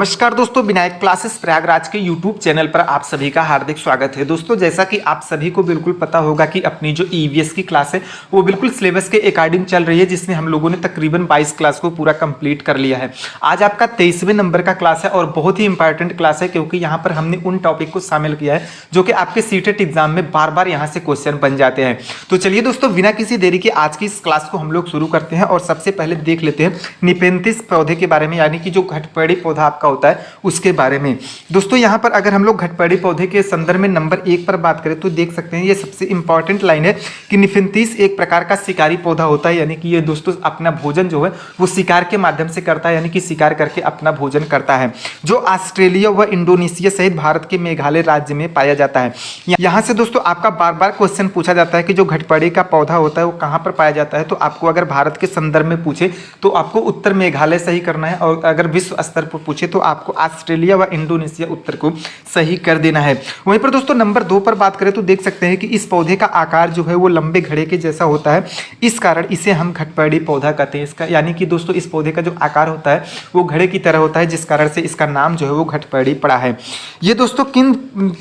नमस्कार दोस्तों, विनायक क्लासेस प्रयागराज के YouTube चैनल पर आप सभी का हार्दिक स्वागत है। दोस्तों, जैसा कि आप सभी को बिल्कुल पता होगा कि अपनी जो EVS की क्लास है वो बिल्कुल सिलेबस के अकॉर्डिंग चल रही है, जिसमें हम लोगों ने तकरीबन 22 क्लास को पूरा कंप्लीट कर लिया है। आज आपका 23वें नंबर का क्लास है और बहुत ही इंपॉर्टेंट क्लास है, क्योंकि यहाँ पर हमने उन टॉपिक को शामिल किया है जो कि आपके सीटेट एग्जाम में बार बार यहाँ से क्वेश्चन बन जाते हैं। तो चलिए दोस्तों, बिना किसी देरी के आज की इस क्लास को हम लोग शुरू करते हैं और सबसे पहले देख लेते हैं निपेंथिस पौधे के बारे में, यानी कि जो घटपेड़ी पौधा आपका होता है उसके बारे में। दोस्तों, यहाँ पर अगर हम लोग घटपेड़ी पौधे के संदर्भ में नंबर 1 पर बात करें तो देख सकते हैं ये सबसे इंपॉर्टेंट लाइन है कि निपेंथिस एक प्रकार का शिकारी पौधा होता है, यानी कि ये दोस्तों अपना भोजन जो है वो शिकार के माध्यम से करता है, यानी कि शिकार करके अपना भोजन करता है, जो ऑस्ट्रेलिया व इंडोनेशिया सहित भारत के मेघालय राज्य में पाया जाता है। यहाँ से दोस्तों आपका बार बार क्वेश्चन पूछा जाता है कि जो घटपेड़ी का पौधा होता है वो कहाँ पर पाया जाता है। तो आपको अगर भारत के संदर्भ में पूछे तो आपको उत्तर मेघालय सही करना है, और अगर विश्व स्तर पर पूछे तो आपको ऑस्ट्रेलिया व इंडोनेशिया उत्तर को सही कर देना है। वहीं पर दोस्तों नंबर 2 पर बात करें तो देख सकते हैं कि इस पौधे का आकार जो है वो लंबे घड़े के जैसा होता है, इस कारण इसे हम घटपेड़ी पौधा कहते हैं। इसका यानी कि दोस्तों इस पौधे का जो आकार होता है वो घड़े की तरह होता है, जिस कारण से इसका नाम जो है वो घटपेड़ी पड़ा है। ये दोस्तों किन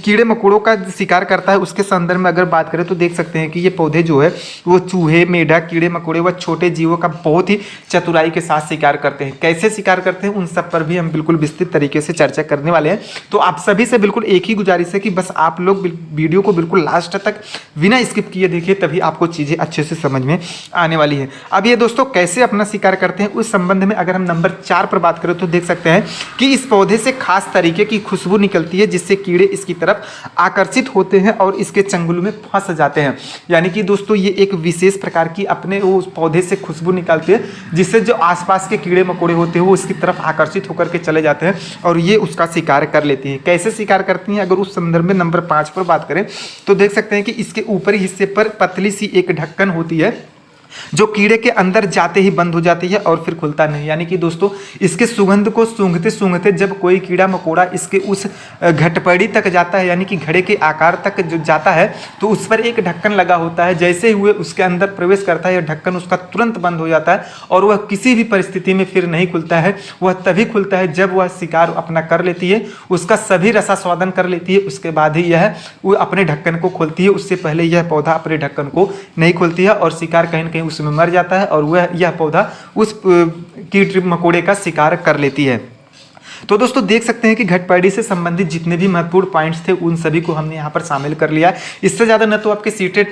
कीड़े मकोड़ों का शिकार करता है उसके संदर्भ में अगर बात करें तो देख सकते हैं कि ये पौधे जो है वो चूहे, मेढक, कीड़े मकोड़े व छोटे जीवों का बहुत ही चतुराई के साथ शिकार करते हैं। कैसे शिकार करते हैं उन सब पर भी हम बिल्कुल विस्तृत तरीके से चर्चा करने वाले हैं। तो आप सभी से बिल्कुल एक ही गुजारिश है कि बस आप लोग वीडियो को बिल्कुल लास्ट तक बिना स्किप किए देखिए, तभी आपको चीजें अच्छे से समझ में आने वाली है। अब ये दोस्तों कैसे अपना शिकार करते हैं उस संबंध में अगर हम नंबर 4 पर बात करें तो देख सकते हैं कि इस पौधे से खास तरीके की खुशबू निकलती है, जिससे कीड़े इसकी तरफ आकर्षित होते हैं और इसके चंगुल में फंस जाते हैं। यानी कि दोस्तों ये एक विशेष प्रकार की अपने उस पौधे से खुशबू निकालती है, जिससे जो आसपास के कीड़े मकोड़े होते हैं वो इसकी तरफ आकर्षित होकर के चले जाते हैं और ये उसका शिकार कर लेती है। कैसे शिकार करती हैं अगर उस संदर्भ में नंबर 5 पर बात करें तो देख सकते हैं कि इसके ऊपरी हिस्से पर पतली सी एक ढक्कन होती है जो कीड़े के अंदर जाते ही बंद हो जाती है और फिर खुलता नहीं। यानी कि दोस्तों इसके सुगंध को सूंघते सूंघते जब कोई कीड़ा मकोड़ा इसके उस घटपेड़ी तक जाता है, यानी कि घड़े के आकार तक जो जाता है, तो उस पर एक ढक्कन लगा होता है। जैसे हुए उसके अंदर प्रवेश करता है, यह ढक्कन उसका तुरंत बंद हो जाता है और वह किसी भी परिस्थिति में फिर नहीं खुलता है। वह तभी खुलता है जब वह शिकार अपना कर लेती है, उसका सभी रसास्वादन कर लेती है, उसके बाद ही यह वो अपने ढक्कन को खोलती है। उससे पहले यह पौधा अपने ढक्कन को नहीं खोलती है और शिकार कहीं न कहीं उसमें मर जाता है और वह यह पौधा उस कीट मकोड़े का शिकार कर लेती है। तो दोस्तों देख सकते हैं कि घटपेड़ी से संबंधित जितने भी महत्वपूर्ण पॉइंट्स थे उन सभी को हमने यहाँ पर शामिल कर लिया। इससे ज़्यादा न तो आपके सीटेट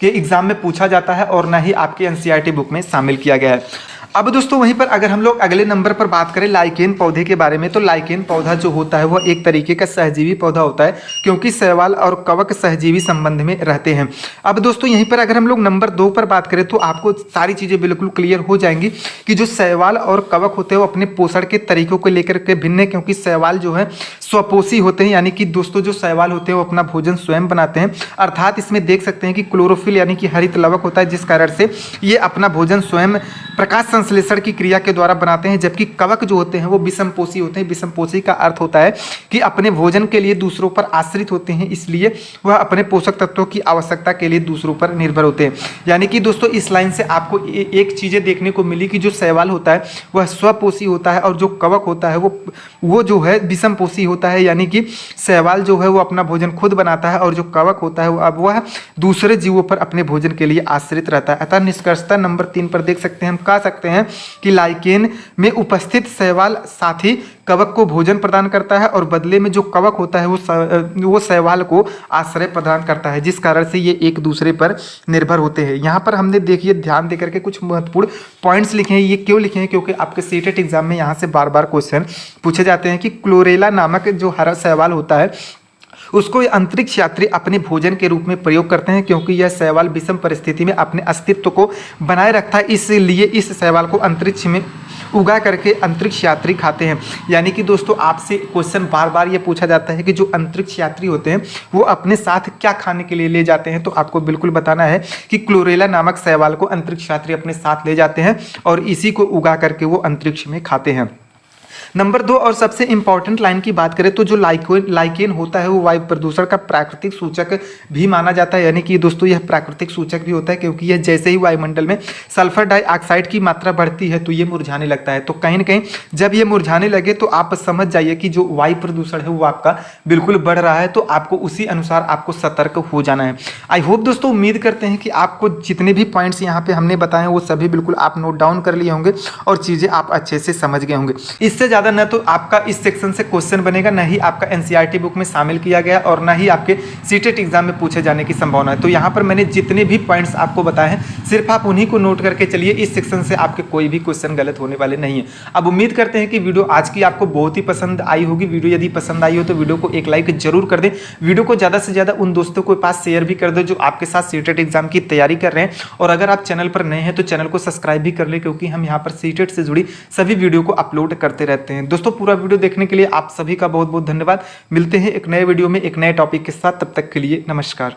के एग्जाम में पूछा जाता है और न ही आपके एनसीईआरटी बुक में शामिल किया गया है। अब दोस्तों वहीं पर अगर हम लोग अगले नंबर पर बात करें लाइकेन पौधे के बारे में, तो लाइकेन पौधा जो होता है वह एक तरीके का सहजीवी पौधा होता है, क्योंकि शैवाल और कवक सहजीवी संबंध में रहते हैं। अब दोस्तों यहीं पर अगर हम लोग नंबर 2 पर बात करें तो आपको सारी चीज़ें बिल्कुल क्लियर हो जाएंगी कि जो शैवाल और कवक होते हैं वो अपने पोषण के तरीकों को लेकर के भिन्न है, क्योंकि शैवाल जो है स्वपोषी होते हैं। यानी कि दोस्तों जो शैवाल होते हैं वो अपना भोजन स्वयं बनाते हैं, अर्थात इसमें देख सकते हैं कि क्लोरोफिल यानी कि हरित लवक होता है, जिस कारण से ये अपना भोजन स्वयं प्रकाश संश्लेषण की क्रिया के द्वारा बनाते हैं। जबकि कवक जो होते हैं वो विषमपोषी होते हैं। विषमपोषी का अर्थ होता है कि अपने भोजन के लिए दूसरों पर आश्रित होते हैं, इसलिए वह अपने पोषक तत्वों की आवश्यकता के लिए दूसरों पर निर्भर होते हैं। यानी कि दोस्तों इस लाइन से आपको एक चीज़ें देखने को मिली कि जो शैवाल होता है वह स्वपोषी होता है और जो कवक होता है वो जो है विषमपोषी होता है। यानी कि शैवाल जो है वो अपना भोजन खुद बनाता है और जो कवक होता है अब वह दूसरे जीवों पर अपने भोजन के लिए आश्रित रहता है। अतः निष्कर्षतः नंबर 3 पर देख सकते हैं, हम कह सकते हैं कि लाइकेन में उपस्थित शैवाल साथी कवक को भोजन प्रदान करता है और बदले में जो कवक होता है वो शैवाल को आश्रय प्रदान करता है, जिस कारण से ये एक दूसरे पर निर्भर होते हैं। यहाँ पर हमने देखिए ध्यान देकर के कुछ महत्वपूर्ण पॉइंट्स लिखे हैं। ये क्यों लिखे हैं? क्योंकि आपके सीटेट एग्जाम में यहाँ से बार बार क्वेश्चन पूछे जाते हैं कि क्लोरेला नामक जो हरा शैवाल होता है उसको अंतरिक्ष यात्री अपने भोजन के रूप में प्रयोग करते हैं, क्योंकि यह शैवाल विषम परिस्थिति में अपने अस्तित्व को बनाए रखता है। इसलिए इस शैवाल को अंतरिक्ष में उगा करके अंतरिक्ष यात्री खाते हैं। यानी कि दोस्तों आपसे क्वेश्चन बार बार ये पूछा जाता है कि जो अंतरिक्ष यात्री होते हैं वो अपने साथ क्या खाने के लिए ले जाते हैं, तो आपको बिल्कुल बताना है कि क्लोरेला नामक शैवाल को अंतरिक्ष यात्री अपने साथ ले जाते हैं और इसी को उगा करके वो अंतरिक्ष में खाते हैं। नंबर 2 और सबसे इंपॉर्टेंट लाइन की बात करें तो जो लाइकेन होता है वो वायु प्रदूषण का प्राकृतिक सूचक भी माना जाता है, यानी कि दोस्तों यह प्राकृतिक सूचक भी होता है क्योंकि यह जैसे ही वायुमंडल में सल्फर डाइऑक्साइड की मात्रा बढ़ती है तो ये मुरझाने लगता है। तो कहीं ना कहीं जब ये मुरझाने लगे तो आप समझ जाइए कि जो वायु प्रदूषण है वो आपका बिल्कुल बढ़ रहा है, तो आपको उसी अनुसार आपको सतर्क हो जाना है। आई होप दोस्तों, उम्मीद करते हैं कि आपको जितने भी पॉइंट्स यहाँ पे हमने बताए हैं वो सभी बिल्कुल आप नोट डाउन कर लिए होंगे और चीज़ें आप अच्छे से समझ गए होंगे। इससे ज़्यादा न तो आपका इस सेक्शन से क्वेश्चन बनेगा, ना ही आपका एनसीईआरटी बुक में शामिल किया गया और ना ही आपके सीटेट एग्जाम में पूछे जाने की संभावना है। तो यहाँ पर मैंने जितने भी पॉइंट्स आपको बताए हैं सिर्फ आप उन्हीं को नोट करके चलिए, इस सेक्शन से आपके कोई भी क्वेश्चन गलत होने वाले नहीं है। अब उम्मीद करते हैं कि वीडियो आज की आपको बहुत ही पसंद आई होगी। वीडियो यदि पसंद आई हो तो वीडियो को एक लाइक जरूर कर दें, वीडियो को ज़्यादा से ज़्यादा उन दोस्तों के पास शेयर भी कर दो जो आपके साथ सीटेट एग्जाम की तैयारी कर रहे हैं। और अगर आप चैनल पर नए हैं तो चैनल को सब्सक्राइब भी कर लें क्योंकि हम यहाँ पर सीटेट से जुड़ी सभी वीडियो को अपलोड करते रहते हैं। दोस्तों पूरा वीडियो देखने के लिए आप सभी का बहुत बहुत धन्यवाद। मिलते हैं एक नए वीडियो में एक नए टॉपिक के साथ, तब तक के लिए नमस्कार।